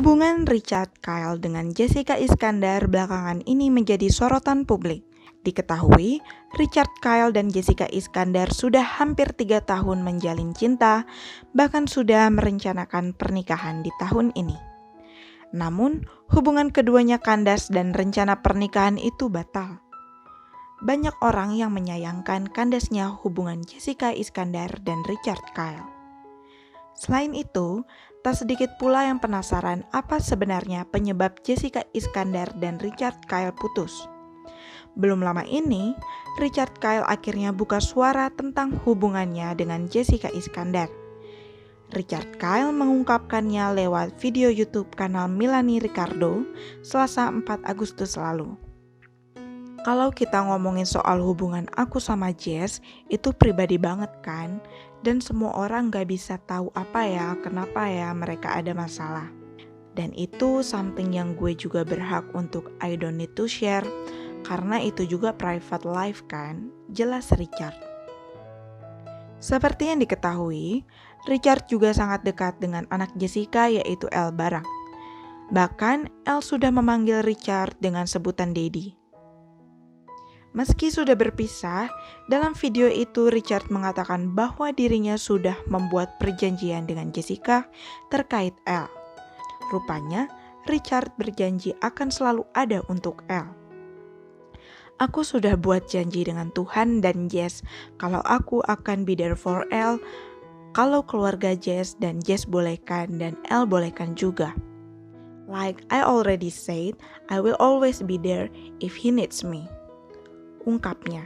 Hubungan Richard Kyle dengan Jessica Iskandar belakangan ini menjadi sorotan publik. Diketahui, Richard Kyle dan Jessica Iskandar sudah hampir 3 tahun menjalin cinta, bahkan sudah merencanakan pernikahan di tahun ini. Namun, hubungan keduanya kandas dan rencana pernikahan itu batal. Banyak orang yang menyayangkan kandasnya hubungan Jessica Iskandar dan Richard Kyle. Selain itu, tak sedikit pula yang penasaran apa sebenarnya penyebab Jessica Iskandar dan Richard Kyle putus. Belum lama ini, Richard Kyle akhirnya buka suara tentang hubungannya dengan Jessica Iskandar. Richard Kyle mengungkapkannya lewat video YouTube kanal Milani Ricardo, Selasa 4 Agustus lalu. Kalau kita ngomongin soal hubungan aku sama Jess, itu pribadi banget kan? Dan semua orang gak bisa tahu kenapa ya mereka ada masalah. Dan itu something yang gue juga berhak untuk I don't need to share, karena itu juga private life kan, jelas Richard. Seperti yang diketahui, Richard juga sangat dekat dengan anak Jessica yaitu Elle Barak. Bahkan Elle sudah memanggil Richard dengan sebutan Daddy. Meski sudah berpisah, dalam video itu Richard mengatakan bahwa dirinya sudah membuat perjanjian dengan Jessica terkait Elle. Rupanya, Richard berjanji akan selalu ada untuk Elle. Aku sudah buat janji dengan Tuhan dan Jess kalau aku akan be there for Elle, kalau keluarga Jess dan Jess bolehkan dan Elle bolehkan juga. Like I already said, I will always be there if he needs me, ungkapnya.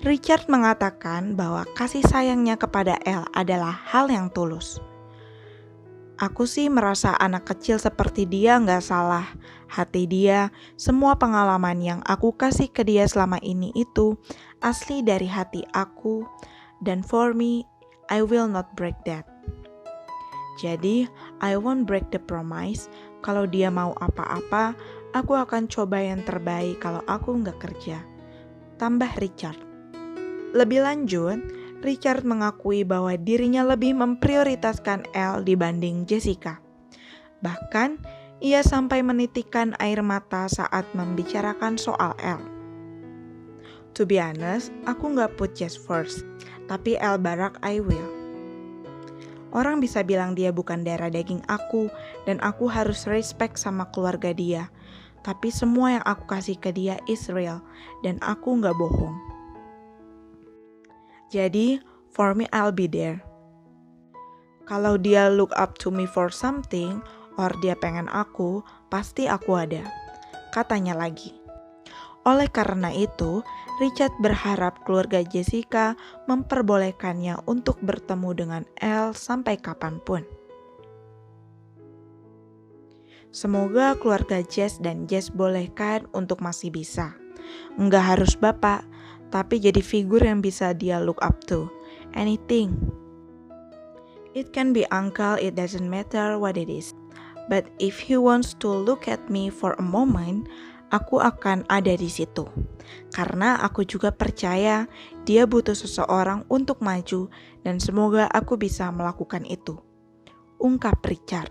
Richard mengatakan bahwa kasih sayangnya kepada Elle adalah hal yang tulus. Aku sih merasa anak kecil seperti dia gak salah. Hati dia, semua pengalaman yang aku kasih ke dia selama ini itu asli dari hati aku. Dan for me, I will not break that. Jadi, I won't break the promise. Kalau dia mau apa-apa, aku akan coba yang terbaik kalau aku gak kerja, tambah Richard. Lebih lanjut, Richard mengakui bahwa dirinya lebih memprioritaskan Elle dibanding Jessica. Bahkan, ia sampai menitikkan air mata saat membicarakan soal Elle. To be honest, aku gak put Jess first, tapi Elle Barak I will. Orang bisa bilang dia bukan darah daging aku, dan aku harus respect sama keluarga dia. Tapi semua yang aku kasih ke dia is real, dan aku gak bohong. Jadi, for me I'll be there. Kalau dia look up to me for something, or dia pengen aku, pasti aku ada, katanya lagi. Oleh karena itu, Richard berharap keluarga Jessica memperbolehkannya untuk bertemu dengan Elle sampai kapanpun. Semoga keluarga Jess dan Jess bolehkan untuk masih bisa. Nggak harus bapak, tapi jadi figur yang bisa dia look up to. Anything. It can be uncle, it doesn't matter what it is. But if he wants to look at me for a moment, aku akan ada di situ. Karena aku juga percaya dia butuh seseorang untuk maju dan semoga aku bisa melakukan itu, ungkap Richard.